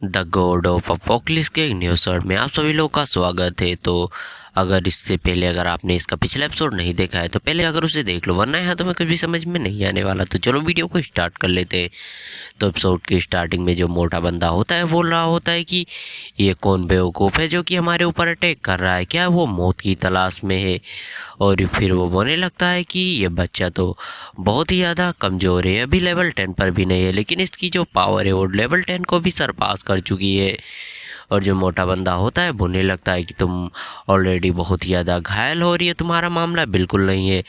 The God of अपोक्लिस के एक new episode में आप सभी लोगों का स्वागत है। तो अगर इससे पहले अगर आपने इसका पिछला एपिसोड नहीं देखा है तो पहले अगर उसे देख लो, वरना यहाँ तो मैं कुछ भी समझ में नहीं आने वाला। तो चलो वीडियो को स्टार्ट कर लेते हैं। तो एपिसोड की स्टार्टिंग में जो मोटा बंदा होता है बोल रहा होता है कि ये कौन बेवकूफ़ है जो कि हमारे ऊपर अटैक कर रहा है, क्या वो मौत की तलाश में है। और फिर वो बोलने लगता है कि ये बच्चा तो बहुत ही ज़्यादा कमज़ोर है, अभी लेवल 10 पर भी नहीं है, लेकिन इसकी जो पावर है वो लेवल 10 को भी सरपास कर चुकी है। और जो मोटा बंदा होता है बोलने लगता है कि तुम ऑलरेडी बहुत ही ज़्यादा घायल हो रही है, तुम्हारा मामला बिल्कुल नहीं है,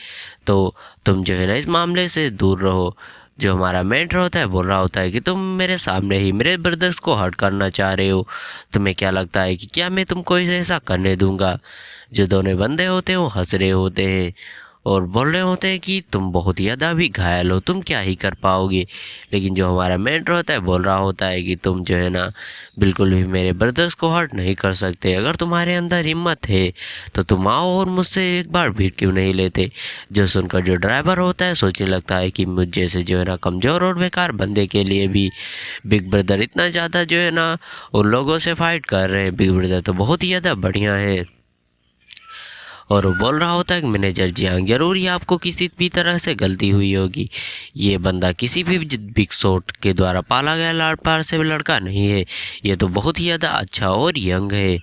तो तुम जो है ना इस मामले से दूर रहो। जो हमारा मेंटर होता है बोल रहा होता है कि तुम मेरे सामने ही मेरे ब्रदर्स को हर्ट करना चाह रहे हो, तुम्हें क्या लगता है कि क्या मैं तुमको ऐसा करने दूंगा। जो दोनों बंदे होते हैं वो हंस रहे होते हैं और बोल रहे होते हैं कि तुम बहुत ही ज़्यादा भी घायल हो, तुम क्या ही कर पाओगे। लेकिन जो हमारा मेंटर होता है बोल रहा होता है कि तुम जो है ना बिल्कुल भी मेरे ब्रदर्स को हर्ट नहीं कर सकते, अगर तुम्हारे अंदर हिम्मत है तो तुम आओ और मुझसे एक बार भीड़ क्यों नहीं लेते। जो सुनकर जो ड्राइवर होता है सोचने लगता है कि मुझ जैसे जो है ना कमज़ोर और बेकार बंदे के लिए भी बिग ब्रदर इतना ज़्यादा जो है ना उन लोगों से फाइट कर रहे हैं, बिग ब्रदर तो बहुत ही ज़्यादा बढ़िया है। और वो बोल रहा होता है कि मैनेजर जी हाँ, ज़रूर ही आपको किसी भी तरह से गलती हुई होगी, ये बंदा किसी भी बिग शॉट के द्वारा पाला गया लाड़ पार से लड़का नहीं है, ये तो बहुत ही ज़्यादा अच्छा और यंग है।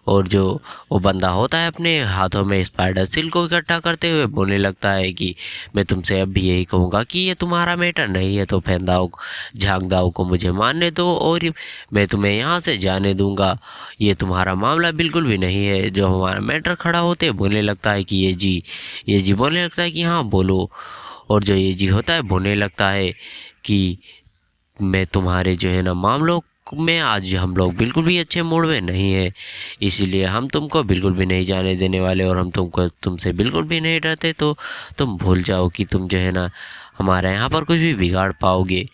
और जो वो बंदा होता है अपने हाथों में स्पाइडर सिल्क को इकट्ठा करते हुए बोलने लगता है कि मैं तुमसे अब भी यही कहूँगा कि ये तुम्हारा मैटर नहीं है, तो फेंदाओ झांगदाओ को मुझे मानने दो और मैं तुम्हें यहाँ से जाने दूंगा, ये तुम्हारा मामला बिल्कुल भी नहीं है। जो हमारा मैटर खड़ा होते बोलने लगता है कि ये जी बोलने लगता है कि हाँ बोलो। और जो ये जी होता है बोलने लगता है कि मैं तुम्हारे जो है ना मामलों में आज हम लोग बिल्कुल भी अच्छे मूड में नहीं है, इसीलिए हम तुमको बिल्कुल भी नहीं जाने देने वाले और हम तुमसे बिल्कुल भी नहीं डरते, तो तुम भूल जाओ कि तुम जो है ना हमारे यहाँ पर कुछ भी बिगाड़ पाओगे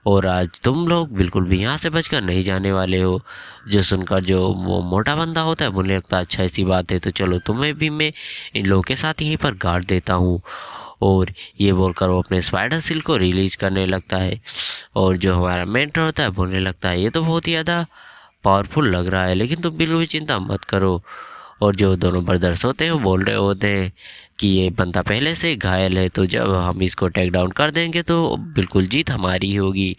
और आज तुम लोग बिल्कुल भी यहाँ से बचकर नहीं जाने वाले हो। जो सुनकर जो वो मोटा बंदा होता है बोलने लगता है अच्छा ऐसी बात है, तो चलो तुम्हें भी मैं इन लोगों के साथ यहीं पर गाड़ देता हूँ। और ये बोलकर वो अपने स्पाइडर सिल्क को रिलीज करने लगता है। और जो हमारा मेंटर होता है बोलने लगता है ये तो बहुत ही ज़्यादा पावरफुल लग रहा है, लेकिन तुम बिल्कुल भी चिंता मत करो। और जो दोनों ब्रदर्स होते हैं वो बोल रहे होते हैं कि ये बंदा पहले से घायल है, तो जब हम इसको टेक डाउन कर देंगे तो बिल्कुल जीत हमारी ही होगी।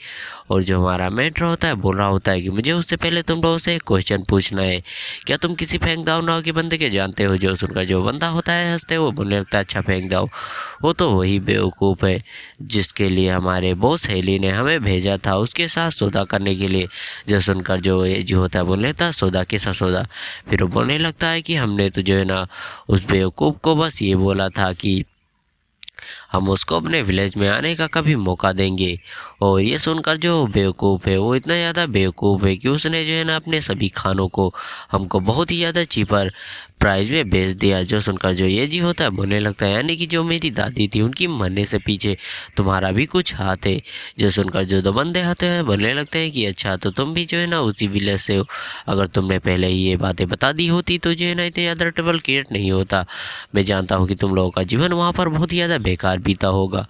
और जो हमारा मेंटर होता है बोल रहा होता है कि मुझे उससे पहले तुम लोगों से एक क्वेश्चन पूछना है, क्या तुम किसी फेंक दाओ नाव के बंदे के जानते हो। जो सुनकर जो बंदा होता है हंसते वो बोलने लगता है अच्छा फेंक दाओ, वो तो वही बेवकूफ़ है जिसके लिए हमारे बॉस हेली ने हमें भेजा था उसके साथ सौदा करने के लिए। जो सुनकर जो ये जो होता है बोलने लगता है सौदा कैसा सौदा। फिर वो बोलने लगता है कि हमने तो जो है ना उस बेवकूफ़ को बस ये बोला था कि हम उसको अपने विलेज में आने का कभी मौका देंगे। और ये सुनकर जो बेवकूफ़ है वो इतना ज़्यादा बेवकूफ़ है कि उसने जो है ना अपने सभी खानों को हमको बहुत ही ज़्यादा चीपर प्राइस में बेच दिया। जो सुनकर जो ये जी होता है बोलने लगता है यानी कि जो मेरी दादी थी उनकी मरने से पीछे तुम्हारा भी कुछ हाथ है। जो सुनकर जो दो बंदे होते हैं बोलने लगते हैं कि अच्छा तो तुम भी जो है ना उसी विलेज से हो, अगर तुमने पहले ही ये बातें बता दी होती तो जो है ना इतने ज़्यादा ट्रबल क्रिएट नहीं होता। मैं जानता हूँ कि तुम लोगों का जीवन वहाँ पर बहुत ही ज़्यादा बेकार बीता होगा,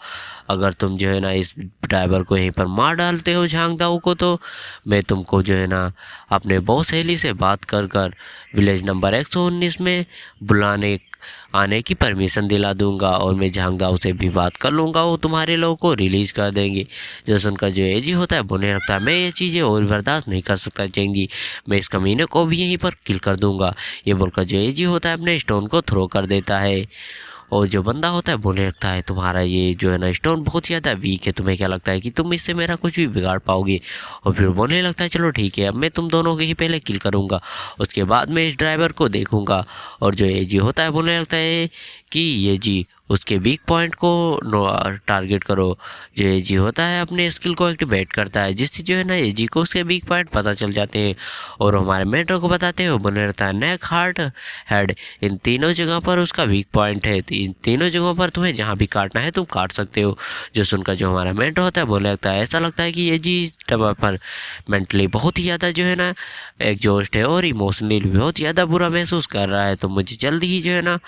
अगर तुम जो है ना इस ड्राइवर को यहीं पर मार डालते हो झांगदाऊ को, तो मैं तुमको जो है ना अपने बॉस हेली से बात कर कर विलेज नंबर 119 में बुलाने आने की परमिशन दिला दूंगा और मैं झांगदाऊ से भी बात कर लूँगा, वो तुम्हारे लोगों को रिलीज़ कर देंगे। जो सुनकर जो एजी होता है बोलने लगता है मैं ये चीज़ें और बर्दाश्त नहीं कर सकता चेंगी, मैं इस कमीने को भी यहीं पर किल कर दूंगा। ये बोलकर जो एजी होता है अपने स्टोन को थ्रो कर देता है। और जो बंदा होता है बोलने लगता है तुम्हारा ये जो है ना स्टोन बहुत ज़्यादा वीक है, तुम्हें क्या लगता है कि तुम इससे मेरा कुछ भी बिगाड़ पाओगे। और फिर बोलने लगता है चलो ठीक है अब मैं तुम दोनों के ही पहले किल करूँगा, उसके बाद मैं इस ड्राइवर को देखूँगा। और जो ये जी होता है बोलने लगता है कि ये जी उसके वीक पॉइंट को टारगेट करो। जो ये जी होता है अपने स्किल को एक्टिवेट करता है जिससे जो है ना ये जी को उसके वीक पॉइंट पता चल जाते हैं और हमारे मेंटर को बताते हो बोलने लगता है नेक हार्ट हेड, इन तीनों जगह पर उसका वीक पॉइंट है, तो इन तीनों जगहों पर तुम्हें जहाँ भी काटना है तुम काट सकते हो। जो सुनकर जो हमारा मेंटर होता है बोलने लगता है ऐसा लगता है कि ये जी टमा पर मेंटली बहुत ही ज़्यादा जो है ना एग्जॉस्ट है और इमोशनली भी बहुत ज़्यादा बुरा महसूस कर रहा है, तो मुझे जल्दी ही जो है ना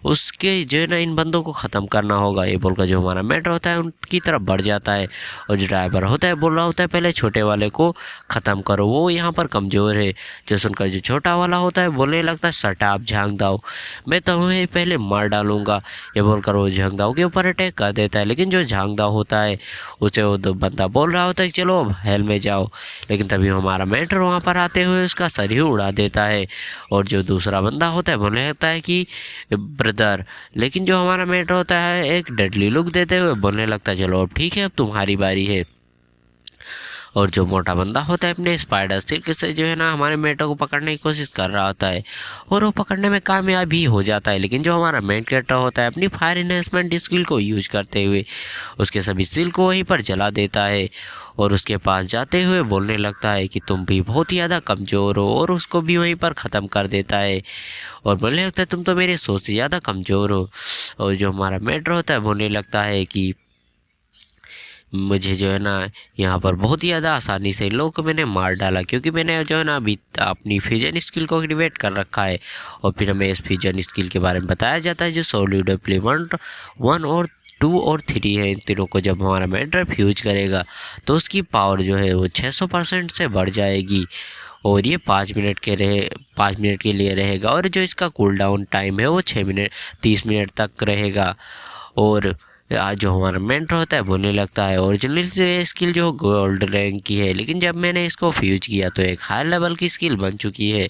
उसके जो है ना इन बंदों को ख़त्म करना होगा। ये बोलकर जो हमारा मेट्रो होता है उनकी तरफ बढ़ जाता है और जो ड्राइवर होता है बोल रहा होता है पहले छोटे वाले को ख़त्म करो, वो यहाँ पर कमज़ोर है। जो सुनकर जो छोटा वाला होता है बोलने लगता है सट आप झांक दाओ, मैं तुम्हें पहले मार डालूंगा। ये बोलकर वो झांक दाओ के ऊपर अटैक कर देता है। लेकिन जो झांक दाओ होता है उसे वो बंदा बोल रहा होता है कि चलो अब हेल में जाओ, लेकिन तभी हमारा मेट्रो वहाँ पर आते हुए उसका सर ही उड़ा देता है। और जो दूसरा बंदा होता है बोलने लगता है कि ब्रदर, लेकिन जो हमारा मेट्रो होता है एक डेडली लुक देते हुए बोलने लगता है चलो अब ठीक है अब तुम्हारी बारी है। और जो मोटा बंदा होता है अपने स्पाइडर सिल्क से जो है ना हमारे मेट्रो को पकड़ने की कोशिश कर रहा होता है और वो पकड़ने में कामयाब ही हो जाता है। लेकिन जो हमारा मेन कैरेक्टर होता है अपनी फायर इन्हेंसमेंट स्किल को यूज करते हुए उसके सभी स्किल को वहीं पर जला देता है और उसके पास जाते हुए बोलने लगता है कि तुम भी बहुत ही ज़्यादा कमज़ोर हो और उसको भी वहीं पर ख़त्म कर देता है और बोलने लगता है तुम तो मेरे सोच से ज़्यादा कमज़ोर हो। और जो हमारा मेट्रो होता है बोलने लगता है कि मुझे जो है ना यहाँ पर बहुत ही ज़्यादा आसानी से इन लोगों को मैंने मार डाला, क्योंकि मैंने जो है ना अभी अपनी फ्यूजन स्किल को एक्टिवेट कर रखा है। और फिर हमें इस फ्यूजन स्किल के बारे में बताया जाता है जो सॉलिड प्ले 1 और 2 और 3 है। इन तीनों को जब हमारा मेट्रो फ्यूज करेगा तो उसकी पावर जो है वो 600% से बढ़ जाएगी और ये 5 मिनट के लिए रहेगा। और जो इसका कूल डाउन टाइम है वो 30 मिनट तक रहेगा। और आज जो हमारा मेंटर होता है बोलने लगता है ओरिजिनली से स्किल जो गोल्ड रैंक की है, लेकिन जब मैंने इसको फ्यूज किया तो एक हाई लेवल की स्किल बन चुकी है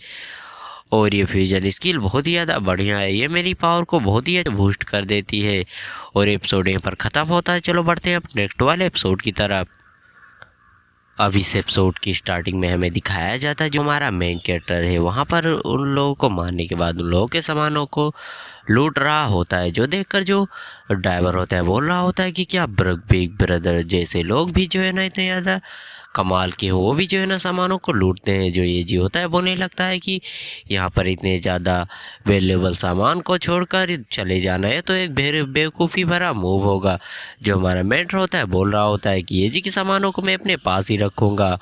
और ये फ्यूजन स्किल बहुत ही ज़्यादा बढ़िया है। ये मेरी पावर को बहुत ही बूस्ट कर देती है। और एपिसोड यहाँ पर ख़त्म होता है। चलो बढ़ते हैं अब नेक्स्ट वाले एपिसोड की तरफ। अब इस एपिसोड की स्टार्टिंग में हमें दिखाया जाता है जो हमारा मेन कैरेक्टर है वहाँ पर उन लोगों को मारने के बाद उन लोगों के सामानों को लूट रहा होता है, जो देखकर जो ड्राइवर होता है बोल रहा होता है कि क्या बिग ब्रदर जैसे लोग भी जो है ना इतने ज़्यादा कमाल के हो, वो भी जो है ना सामानों को लूटते हैं। जो ये जी होता है बोलने लगता है कि यहाँ पर इतने ज़्यादा वैल्यूएबल सामान को छोड़कर चले जाना है तो एक बेवकूफ़ी भरा मूव होगा। जो हमारा मेंटर होता है बोल रहा होता है कि ये जी के सामानों को मैं अपने पास ही रखूँगा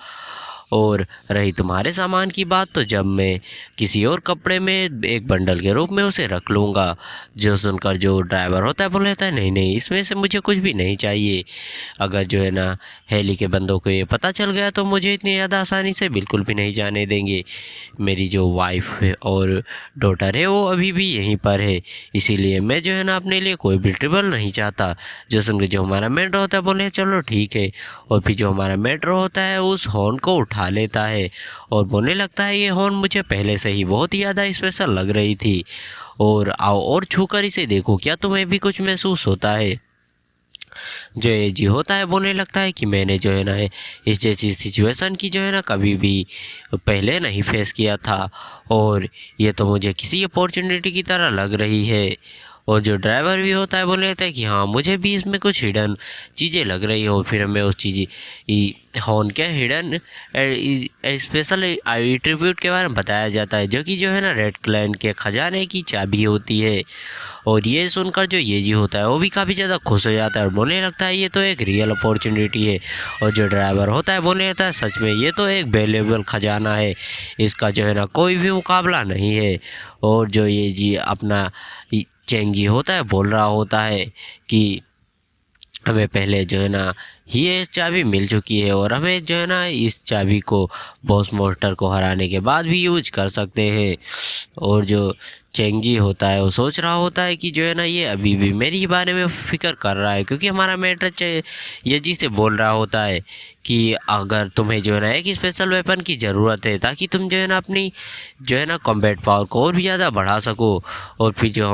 और रही तुम्हारे सामान की बात तो जब मैं किसी और कपड़े में एक बंडल के रूप में उसे रख लूँगा। जो सुनकर जो ड्राइवर होता है बोल रहता है नहीं नहीं इसमें से मुझे कुछ भी नहीं चाहिए। अगर जो है ना हेली के बंदों को ये पता चल गया तो मुझे इतनी ज़्यादा आसानी से बिल्कुल भी नहीं जाने देंगे। मेरी जो वाइफ है और डॉटर है वो अभी भी यहीं पर है, इसीलिए मैं जो है ना अपने लिए कोई भी ट्रबल नहीं चाहता। जो सुनकर जो हमारा मेट्रो होता है बोले चलो ठीक है। और फिर जो हमारा मेट्रो होता है उस हॉर्न को उठा लेता है और बोलने लगता है ये हॉर्न मुझे पहले से ही बहुत ही ज़्यादा स्पेशल लग रही थी और आओ और छूकर इसे देखो, क्या तुम्हें भी कुछ महसूस होता है। जो ये जी होता है बोलने लगता है कि मैंने जो है ना इस जैसी सिचुएशन की जो है ना कभी भी पहले नहीं फेस किया था और ये तो मुझे किसी अपॉर्चुनिटी की तरह लग रही है। और जो ड्राइवर भी होता है बोले लगता है कि हाँ मुझे भी इसमें कुछ हिडन चीज़ें लग रही हैं। और फिर हमें उस चीज़ हॉर्न के हिडन स्पेशल एट्रीब्यूट के बारे में बताया जाता है जो कि जो है ना रेड क्लैन के खजाने की चाबी होती है। और ये सुनकर जो ये जी होता है वो भी काफ़ी ज़्यादा खुश हो जाता है और बोलने लगता है ये तो एक रियल अपॉर्चुनिटी है। और जो ड्राइवर होता है बोलने लगता है सच में ये तो एक वैल्यूएबल खजाना है, इसका जो है ना कोई भी मुकाबला नहीं है। और जो ये जी अपना चेंगी होता है बोल रहा होता है कि हमें पहले जो है ना ये चाबी मिल चुकी है और हमें जो है ना इस चाबी को बॉस मॉन्स्टर को हराने के बाद भी यूज कर सकते हैं। और जो चेंगी होता है वो सोच रहा होता है कि जो है ना ये अभी भी मेरी बारे में फिक्र कर रहा है, क्योंकि हमारा मेट्रो ये जी से बोल रहा होता है कि अगर तुम्हें जो है ना एक स्पेशल वेपन की ज़रूरत है ताकि तुम जो है ना अपनी जो है ना कॉम्बैट पावर को और भी ज़्यादा बढ़ा सको। और फिर जो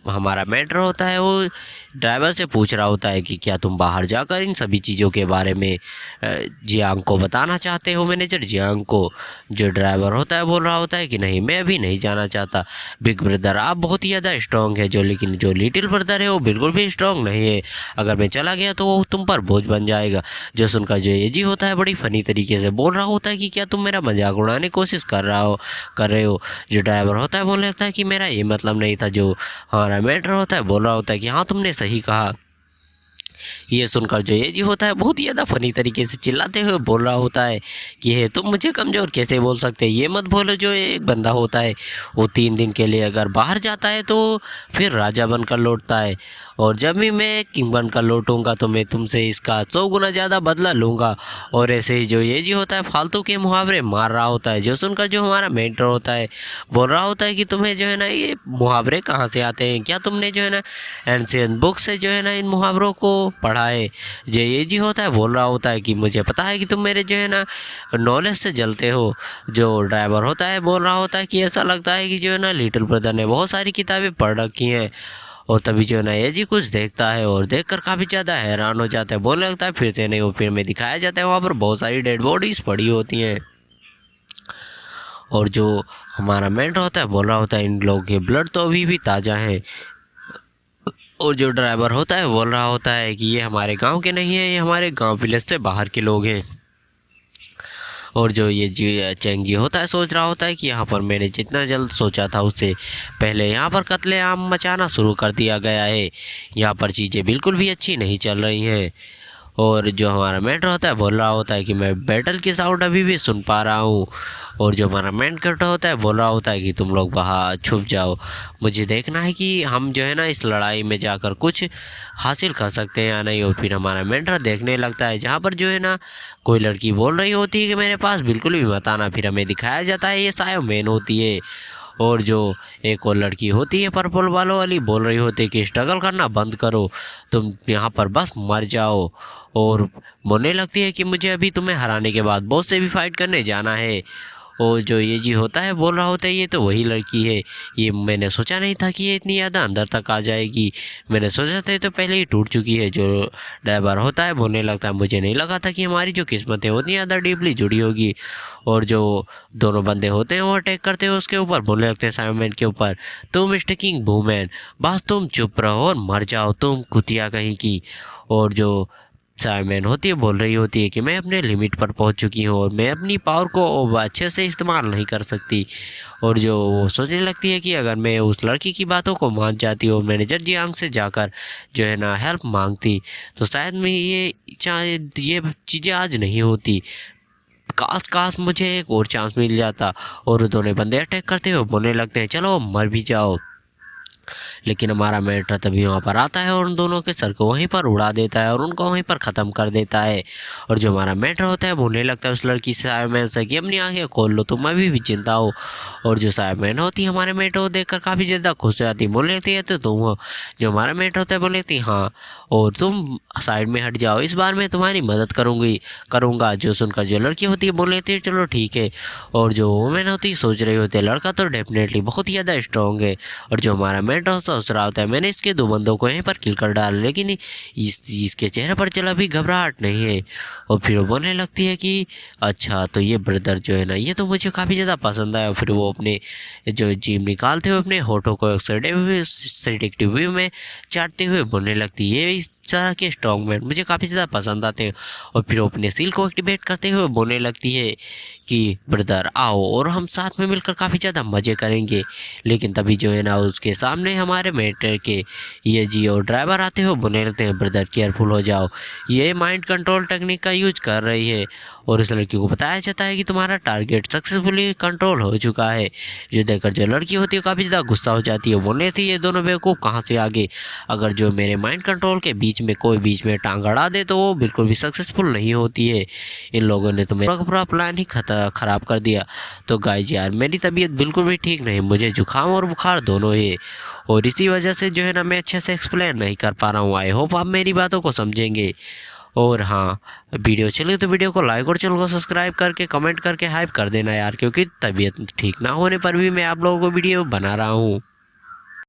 हमारा मेट्रो होता है वो ड्राइवर से पूछ रहा होता है कि क्या तुम बाहर जाकर इन सभी चीज़ों के बारे में जियांग को बताना चाहते हो, मैनेजर जियांग को। जो ड्राइवर होता है बोल रहा होता है कि नहीं मैं अभी नहीं जाना चाहता। बिग ब्रदर आप बहुत ही ज़्यादा स्ट्रॉन्ग है लेकिन जो लिटिल ब्रदर है वो बिल्कुल भी स्ट्रॉन्ग नहीं है, अगर मैं चला गया तो वो तुम पर बोझ बन जाएगा। जो सुनकर जो ये जी होता है बड़ी फ़नी तरीके से बोल रहा होता है कि क्या तुम मेरा मजाक उड़ाने की कोशिश कर रहे हो। जो ड्राइवर होता है बोलने लगता है कि मेरा ये मतलब नहीं था। जो हमारा मेट्रो होता है बोल रहा होता है कि हाँ तुमने सही कहा। ये सुनकर जो ये जी होता है बहुत ही ज़्यादा फनी तरीके से चिल्लाते हुए बोल रहा होता है कि है तुम मुझे कमज़ोर कैसे बोल सकते हैं, ये मत बोलो। जो एक बंदा होता है वो 3 दिन के लिए अगर बाहर जाता है तो फिर राजा बनकर लौटता है और जब भी मैं किंग बनकर लौटूंगा तो मैं तुमसे इसका 100 गुना ज़्यादा बदला लूँगा। और ऐसे ही जो ये जी होता है फालतू के मुहावरे मार रहा होता है, जो सुनकर जो हमारा मेंटर होता है बोल रहा होता है कि तुम्हें जो है ना ये मुहावरे कहाँ से आते हैं, क्या तुमने जो है ना एंशियंट बुक से जो है ना इन मुहावरों को पढ़ा है। जो ये जी होता है बोल रहा होता है कि मुझे पता है कि तुम मेरे जो है ना नॉलेज से जलते हो। जो ड्राइवर होता है बोल रहा होता है कि ऐसा लगता है कि जो है ना लिटिल ब्रदर ने बहुत सारी किताबें पढ़ रखी हैं। और तभी जो है ना ये जी कुछ देखता है और देखकर काफ़ी ज़्यादा हैरान हो जाता है, बोलने लगता है फिर से नहीं। वो फिर में दिखाया जाता है वहाँ पर बहुत सारी डेड बॉडीज़ पड़ी होती हैं। और जो हमारा मेंटर होता है बोल रहा होता है इन लोगों के ब्लड तो अभी भी ताज़ा हैं। और जो ड्राइवर होता है बोल रहा होता है कि ये हमारे गांव के नहीं है, ये हमारे गांव विलेज से बाहर के लोग हैं। और जो ये जी चेंग जी होता है सोच रहा होता है कि यहाँ पर मैंने जितना जल्द सोचा था उससे पहले यहाँ पर कत्लेआम मचाना शुरू कर दिया गया है। यहाँ पर चीज़ें बिल्कुल भी अच्छी नहीं चल रही हैं। और जो हमारा मेंटर होता है बोल रहा होता है कि मैं बैटल की साउंड अभी भी सुन पा रहा हूँ। और जो हमारा मेंटर होता है बोल रहा होता है कि तुम लोग वहाँ छुप जाओ, मुझे देखना है कि हम जो है ना इस लड़ाई में जाकर कुछ हासिल कर सकते हैं या नहीं। और फिर हमारा मेंटर देखने लगता है जहाँ पर जो है ना कोई लड़की बोल रही होती है कि मेरे पास बिल्कुल भी मत आना। फिर हमें दिखाया जाता है ये सायो मैन होती है। और जो एक और लड़की होती है पर्पल बालों वाली बोल रही होती है कि स्ट्रगल करना बंद करो, तुम यहाँ पर बस मर जाओ। और बोलने लगती है कि मुझे अभी तुम्हें हराने के बाद बॉस से भी फाइट करने जाना है। और जो ये जी होता है बोल रहा होता है ये तो वही लड़की है, ये मैंने सोचा नहीं था कि ये इतनी ज़्यादा अंदर तक आ जाएगी, मैंने सोचा था ये तो पहले ही टूट चुकी है। जो ड्राइवर होता है बोलने लगता है मुझे नहीं लगा था कि हमारी जो किस्मत है उतनी ज़्यादा डीपली जुड़ी होगी। और जो दोनों बंदे होते हैं वो अटैक करते हैं उसके ऊपर, बोलने लगते हैं साइमन के ऊपर तुम स्टिकिंग वूमेन, बस तुम चुप रहो और मर जाओ तुम कुतिया कहीं की। और जो साइमन होती है बोल रही होती है कि मैं अपने लिमिट पर पहुंच चुकी हूं और मैं अपनी पावर को अच्छे से इस्तेमाल नहीं कर सकती। और जो वो सोचने लगती है कि अगर मैं उस लड़की की बातों को मान जाती और मैनेजर जियांग से जाकर जो है ना हेल्प मांगती तो शायद मैं ये चीज़ें आज नहीं होती। काश काश मुझे एक और चांस मिल जाता। और दोनों बंदे अटैक करते हुए बोलने लगते हैं चलो मर भी जाओ। लेकिन हमारा मेंटर तभी वहाँ पर आता है और उन दोनों के सर को वहीं पर उड़ा देता है और उनको वहीं पर ख़त्म कर देता है। और जो हमारा मेंटर होता है बोलने लगता है उस लड़की से साइमन से कि अपनी आंखें खोल लो तुम अभी भी जिंदा हो। और जो साइमन होती है हमारे मेंटर को देखकर काफ़ी ज़्यादा खुश हो जाती है, बोलने लगती है तो तुम हो। जो हमारा मेंटर होता है बोलने लगती है हाँ, और तुम साइड में हट जाओ, इस बार मैं तुम्हारी मदद करूँगा। जो सुनकर जो लड़की होती है बोल लेती है चलो ठीक है। और जो वुमेन होती है सोच रही होती है लड़का तो डेफिनेटली बहुत ही ज़्यादा स्ट्रॉन्ग है। और जो हमारा मेंटर सोच रहा होता है मैंने इसके 2 बंदों को यहीं पर किल कर डाला, लेकिन इसके चेहरे पर चला भी घबराहट नहीं है। और फिर वो बोलने लगती है कि अच्छा तो ये ब्रदर जो है ना ये तो मुझे काफ़ी ज़्यादा पसंद आया। फिर वो अपने जो जीभ निकालते हुए अपने होठों को सेडिक्टिव व्यू में चाटते हुए बोलने लगती है ये इस तरह के स्ट्रॉन्ग मैन मुझे काफ़ी ज़्यादा पसंद आते हैं। और फिर वो अपने सील को एक्टिवेट करते हुए बोलने लगती है कि ब्रदर आओ और हम साथ में मिलकर काफ़ी ज़्यादा मज़े करेंगे। लेकिन तभी जो है ना उसके सामने हमारे मेंटर के ये जी और ड्राइवर आते हुए बोलने लगते हैं ब्रदर केयरफुल हो जाओ, ये माइंड कंट्रोल टेक्निक का यूज कर रही है। और इस लड़की को बताया जाता है कि तुम्हारा टारगेट सक्सेसफुली कंट्रोल हो चुका है। जो देखकर जो लड़की होती है काफ़ी ज़्यादा गुस्सा हो जाती है, बोलने थी ये दोनों बेवकूफ़ कहाँ से आ गए, अगर जो मेरे माइंड कंट्रोल के बीच में कोई बीच में टांग अड़ा दे तो वो बिल्कुल भी सक्सेसफुल नहीं होती है। इन लोगों ने तो मेरा पूरा प्लान ही ख़राब कर दिया। तो गाइस यार मेरी तबीयत बिल्कुल भी ठीक नहीं, मुझे जुकाम और बुखार दोनों है और इसी वजह से जो है ना मैं अच्छे से एक्सप्लेन नहीं कर पा रहा हूँ। आई होप आप मेरी बातों को समझेंगे। और हाँ, वीडियो चले तो वीडियो को लाइक और चैनल को सब्सक्राइब करके कमेंट करके हाइप कर देना यार, क्योंकि तबीयत ठीक ना होने पर भी मैं आप लोगों को वीडियो बना रहा हूँ।